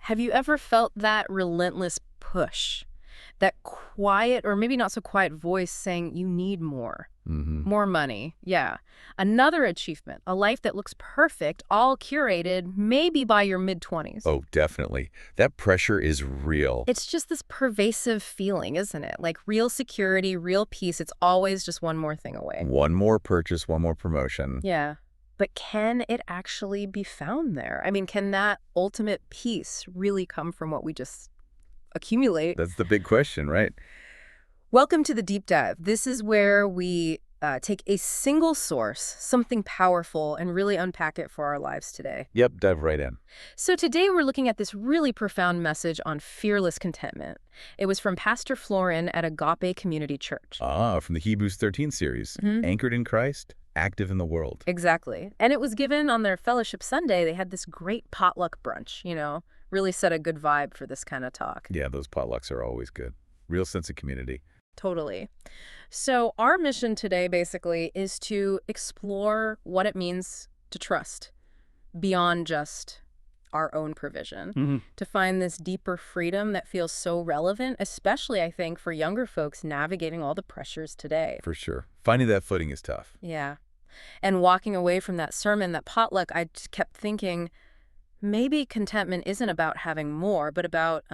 Have you ever felt that relentless push? That quiet, or maybe not so quiet voice saying you need more? Mm-hmm. More money, yeah. Another achievement, a life that looks perfect, all curated, maybe by your mid-20s. Oh, definitely. That pressure is real. It's just this pervasive feeling, isn't it? Like real security, real peace, it's always just one more thing away. One more purchase, one more promotion. Yeah. But can it actually be found there? I mean, can that ultimate peace really come from what we just accumulate? That's the big question, right? Welcome to the deep dive. This is where we take a single source, something powerful, and really unpack it for our lives today. Yep, dive right in. So today we're looking at this really profound message on fearless contentment. It was from Pastor Florin at Agape Community Church. From the Hebrews 13 series. Mhm. Anchored in Christ, active in the world. Exactly. And it was given on their Fellowship Sunday. They had this great potluck brunch, really set a good vibe for this kind of talk. Yeah, those potlucks are always good. Real sense of community. Totally. So our mission today basically is to explore what it means to trust beyond just our own provision, to find this deeper freedom that feels so relevant, especially, I think, for younger folks navigating all the pressures today. For sure. Finding that footing is tough. Yeah. And walking away from that sermon, that potluck, I just kept thinking, maybe contentment isn't about having more, but about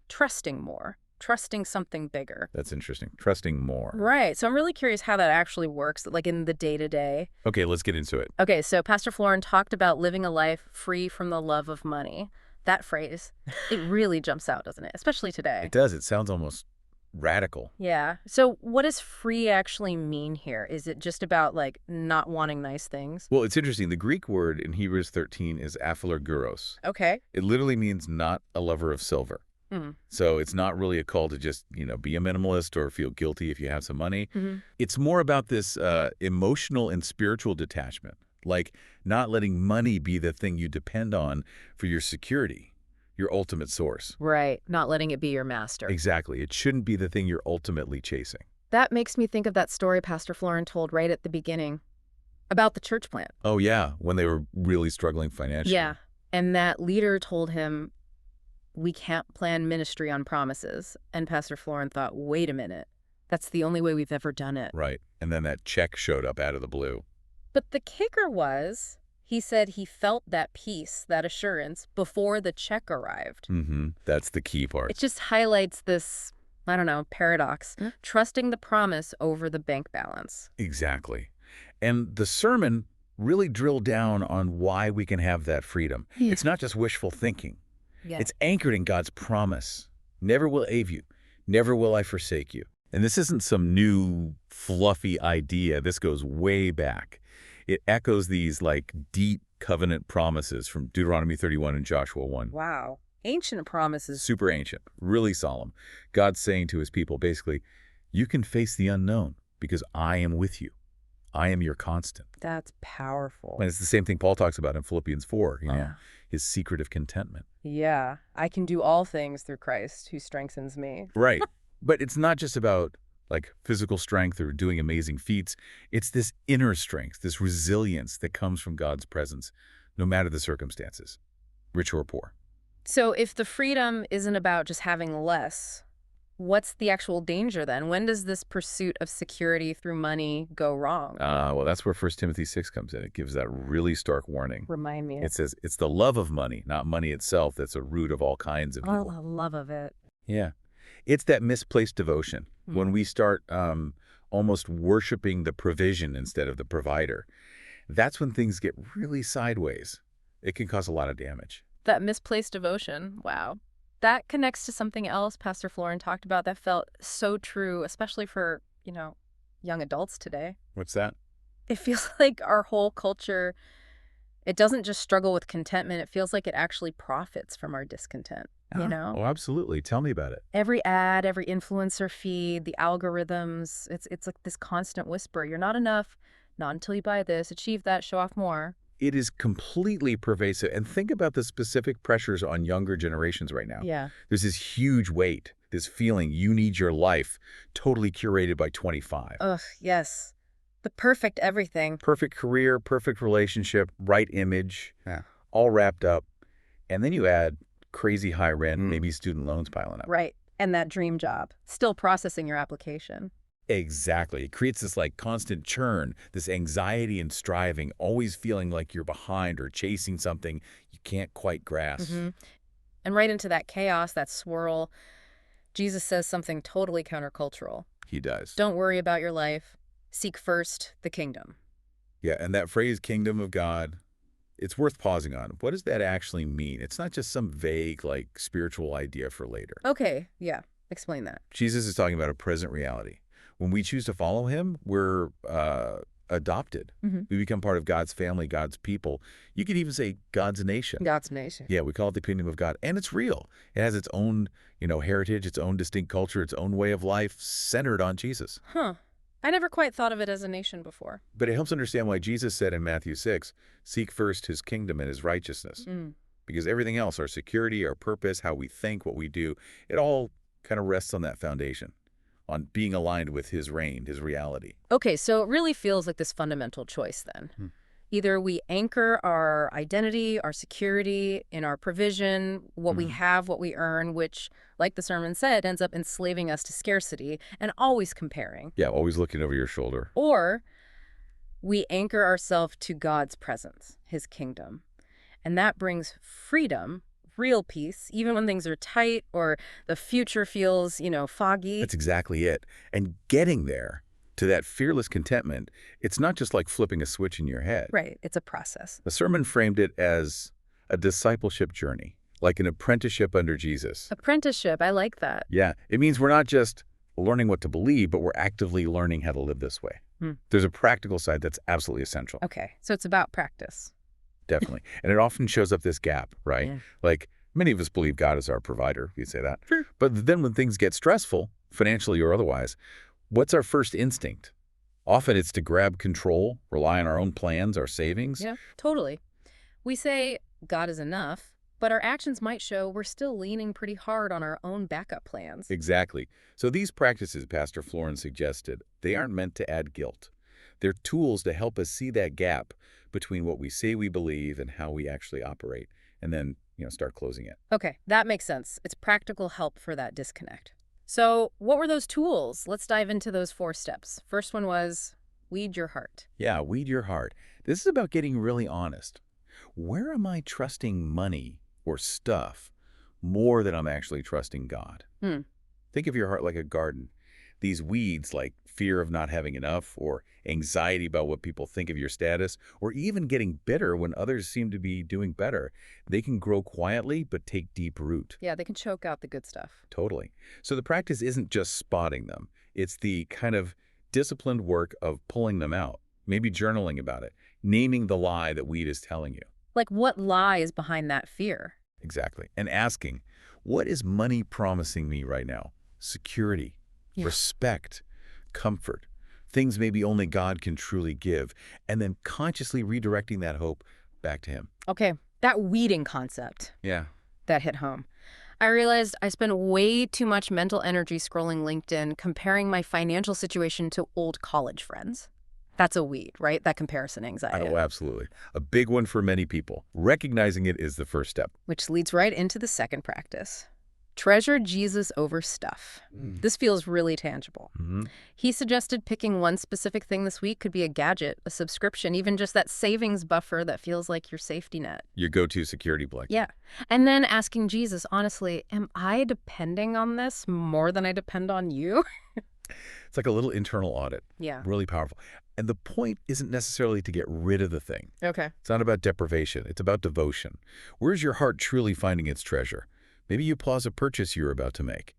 trusting more. Trusting something bigger. That's interesting. Trusting more. Right. So I'm really curious how that actually works, like in the day-to-day. Okay, let's get into it. Okay, so Pastor Florin talked about living a life free from the love of money. That phrase, it really jumps out, doesn't it? Especially today. It does. It sounds almost radical. Yeah. So what does free actually mean here? Is it just about, like, not wanting nice things? Well, it's interesting. The Greek word in Hebrews 13 is aphilarguros. Okay. It literally means not a lover of silver. So it's not really a call to just, be a minimalist or feel guilty if you have some money. It's more about this emotional and spiritual detachment, like not letting money be the thing you depend on for your security, your ultimate source. Right. Not letting it be your master. Exactly. It shouldn't be the thing you're ultimately chasing. That makes me think of that story Pastor Florin told right at the beginning about the church plant. Oh, yeah, when they were really struggling financially. Yeah. And that leader told him, we can't plan ministry on promises. And Pastor Florin thought, wait a minute, that's the only way we've ever done it. Right. And then that check showed up out of the blue. But the kicker was, he said he felt that peace, that assurance, before the check arrived. That's the key part. It just highlights this, I don't know, paradox, trusting the promise over the bank balance. Exactly. And the sermon really drilled down on why we can have that freedom. Yeah. It's not just wishful thinking. Yeah. It's anchored in God's promise. Never will leave you. Never will I forsake you. And this isn't some new fluffy idea. This goes way back. It echoes these deep covenant promises from Deuteronomy 31 and Joshua 1. Wow. Ancient promises. Super ancient, really solemn. God's saying to his people, basically, you can face the unknown because I am with you. I am your constant. That's powerful. And it's the same thing Paul talks about in Philippians 4, his secret of contentment. Yeah, I can do all things through Christ who strengthens me. Right. But it's not just about physical strength or doing amazing feats. It's this inner strength, this resilience that comes from God's presence, no matter the circumstances, rich or poor. So if the freedom isn't about just having less, what's the actual danger then? When does this pursuit of security through money go wrong? Well, that's where 1 Timothy 6 comes in. It gives that really stark warning. Remind me. It says, it's the love of money, not money itself, that's a root of all kinds of evil. Oh, love of it. Yeah. It's that misplaced devotion. When we start almost worshiping the provision instead of the provider, that's when things get really sideways. It can cause a lot of damage. That misplaced devotion, wow. That connects to something else Pastor Florin talked about that felt so true, especially for, young adults today. What's that? It feels like our whole culture, it doesn't just struggle with contentment. It feels like it actually profits from our discontent, Oh, absolutely. Tell me about it. Every ad, every influencer feed, the algorithms, it's like this constant whisper. You're not enough, not until you buy this, achieve that, show off more. It is completely pervasive. And think about the specific pressures on younger generations right now. Yeah. There's this huge weight, this feeling you need your life totally curated by 25. Ugh, yes. The perfect everything. Perfect career, perfect relationship, right image, all wrapped up. And then you add crazy high rent, maybe student loans piling up. Right. And that dream job. Still processing your application. Exactly. It creates this like constant churn, this anxiety and striving, always feeling like you're behind or chasing something you can't quite grasp. And right into that chaos, that swirl, Jesus says something totally countercultural. He does. Don't worry about your life. Seek first the kingdom. Yeah, and that phrase, kingdom of God, it's worth pausing on. What does that actually mean? It's not just some vague, like, spiritual idea for later. Okay, yeah. Explain that. Jesus is talking about a present reality. When we choose to follow him, we're adopted. We become part of God's family, God's people. You could even say God's nation. God's nation. Yeah, we call it the kingdom of God, and it's real. It has its own, heritage, its own distinct culture, its own way of life centered on Jesus. Huh. I never quite thought of it as a nation before. But it helps understand why Jesus said in Matthew 6, seek first his kingdom and his righteousness. Because everything else, our security, our purpose, how we think, what we do, it all kind of rests on that foundation, on being aligned with his reign, his reality. Okay, so it really feels like this fundamental choice then. Either we anchor our identity, our security in our provision, what we have, what we earn, which, like the sermon said, ends up enslaving us to scarcity and always comparing. Yeah, always looking over your shoulder. Or we anchor ourselves to God's presence, his kingdom. And that brings freedom, real peace, even when things are tight or the future feels, foggy. That's exactly it. And getting there, to that fearless contentment, it's not just like flipping a switch in your head. Right. It's a process. The sermon framed it as a discipleship journey, like an apprenticeship under Jesus. Apprenticeship. I like that. Yeah. It means we're not just learning what to believe, but we're actively learning how to live this way. There's a practical side that's absolutely essential. Okay. So it's about practice. Definitely. And it often shows up this gap, right? Yeah. Like many of us believe God is our provider, you'd say that. Sure. But then when things get stressful, financially or otherwise, what's our first instinct? Often it's to grab control, rely on our own plans, our savings. Yeah, totally. We say God is enough, but our actions might show we're still leaning pretty hard on our own backup plans. Exactly. So these practices, Pastor Florin suggested, they aren't meant to add guilt. They're tools to help us see that gap between what we say we believe and how we actually operate, and then, start closing it. Okay, that makes sense. It's practical help for that disconnect. So what were those tools? Let's dive into those 4 steps. First one was weed your heart. Yeah, weed your heart. This is about getting really honest. Where am I trusting money or stuff more than I'm actually trusting God? Think of your heart like a garden. These weeds, like fear of not having enough or anxiety about what people think of your status, or even getting bitter when others seem to be doing better, they can grow quietly but take deep root. Yeah, they can choke out the good stuff. Totally. So the practice isn't just spotting them. It's the kind of disciplined work of pulling them out, maybe journaling about it, naming the lie that weed is telling you. Like what lie is behind that fear? Exactly. And asking, what is money promising me right now? Security, respect, comfort, things maybe only God can truly give, and then consciously redirecting that hope back to him. Okay, that weeding concept. Yeah. That hit home. I realized I spent way too much mental energy scrolling LinkedIn, comparing my financial situation to old college friends. That's a weed, right? That comparison anxiety. Oh, absolutely. A big one for many people. Recognizing it is the first step. Which leads right into the second practice. Treasure Jesus over stuff. This feels really tangible. He suggested picking one specific thing this week. Could be a gadget, a subscription, even just that savings buffer that feels like your safety net. Your go-to security blanket. Yeah. And then asking Jesus, honestly, am I depending on this more than I depend on you? It's like a little internal audit. Yeah. Really powerful. And the point isn't necessarily to get rid of the thing. Okay. It's not about deprivation. It's about devotion. Where's your heart truly finding its treasure? Maybe you pause a purchase you're about to make.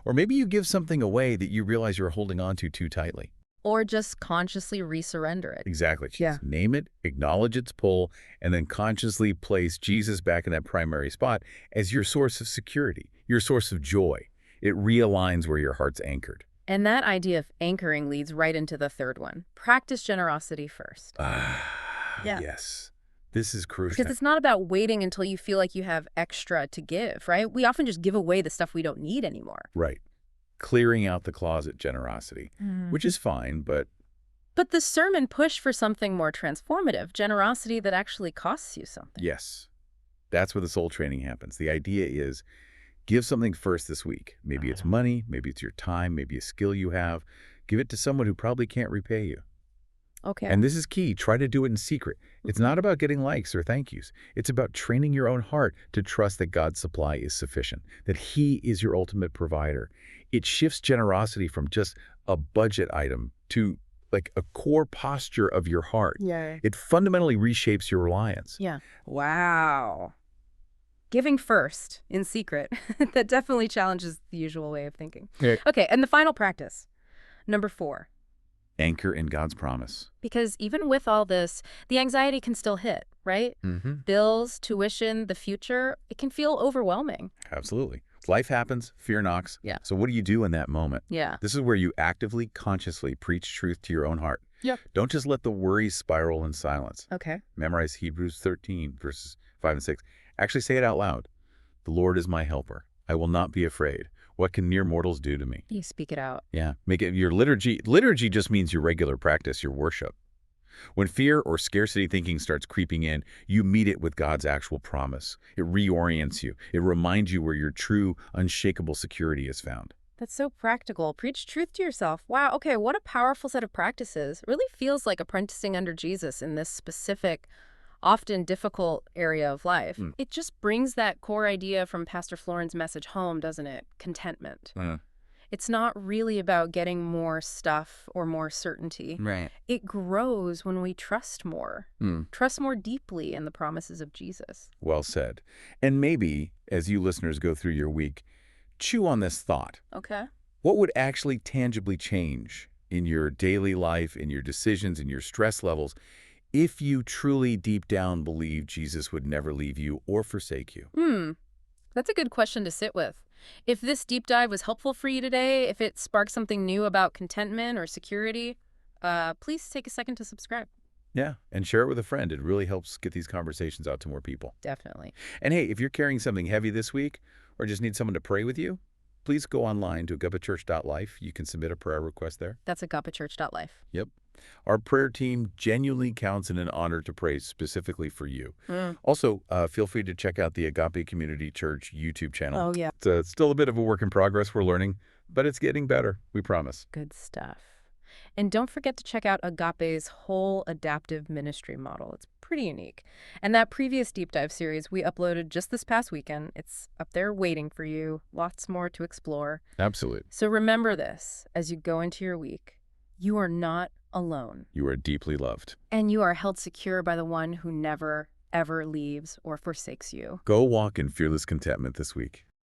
Or maybe you give something away that you realize you're holding on to too tightly. Or just consciously resurrender it. Exactly. Yeah. Name it, acknowledge its pull, and then consciously place Jesus back in that primary spot as your source of security, your source of joy. It realigns where your heart's anchored. And that idea of anchoring leads right into the third one. Practice generosity first. Yes. This is crucial. Because it's not about waiting until you feel like you have extra to give, right? We often just give away the stuff we don't need anymore. Right. Clearing out the closet generosity, which is fine, but... But the sermon pushed for something more transformative, generosity that actually costs you something. Yes. That's where the soul training happens. The idea is give something first this week. Maybe it's money, maybe it's your time, maybe a skill you have. Give it to someone who probably can't repay you. Okay. And this is key. Try to do it in secret. It's not about getting likes or thank yous. It's about training your own heart to trust that God's supply is sufficient, that He is your ultimate provider. It shifts generosity from just a budget item to like a core posture of your heart. Yeah. It fundamentally reshapes your reliance. Yeah. Wow. Giving first in secret. That definitely challenges the usual way of thinking. Yeah. Okay, and the final practice. Number 4. Anchor in God's promise. Because even with all this, the anxiety can still hit, right? Bills, tuition, the future, it can feel overwhelming. Absolutely. Life happens, fear knocks. Yeah. So what do you do in that moment? Yeah. This is where you actively, consciously preach truth to your own heart. Yep. Don't just let the worries spiral in silence. Okay. Memorize Hebrews 13, verses 5 and 6. Actually say it out loud. The Lord is my helper. I will not be afraid. What can mere mortals do to me? You speak it out. Yeah. Make it your liturgy. Liturgy just means your regular practice, your worship. When fear or scarcity thinking starts creeping in, you meet it with God's actual promise. It reorients you. It reminds you where your true, unshakable security is found. That's so practical. Preach truth to yourself. Wow, okay, what a powerful set of practices. Really feels like apprenticing under Jesus in this specific, often difficult area of life. It just brings that core idea from Pastor Florin's message home, doesn't it? Contentment. It's not really about getting more stuff or more certainty. Right. It grows when we trust more. Trust more deeply in the promises of Jesus. Well said. And maybe, as you listeners go through your week, chew on this thought. Okay. What would actually tangibly change in your daily life, in your decisions, in your stress levels, if you truly deep down believe Jesus would never leave you or forsake you? That's a good question to sit with. If this deep dive was helpful for you today, if it sparked something new about contentment or security, please take a second to subscribe. Yeah, and share it with a friend. It really helps get these conversations out to more people. Definitely. And hey, if you're carrying something heavy this week or just need someone to pray with you, please go online to agapechurch.life. You can submit a prayer request there. That's agapechurch.life. Yep. Our prayer team genuinely counts in an honor to pray specifically for you. Also, feel free to check out the Agape Community Church YouTube channel. Oh, yeah. It's still a bit of a work in progress. We're learning, but it's getting better. We promise. Good stuff. And don't forget to check out Agape's whole adaptive ministry model. It's pretty unique. And that previous deep dive series we uploaded just this past weekend, it's up there waiting for you. Lots more to explore. Absolutely. So remember this as you go into your week. You are not alone. You are deeply loved. And you are held secure by the one who never, ever leaves or forsakes you. Go walk in fearless contentment this week.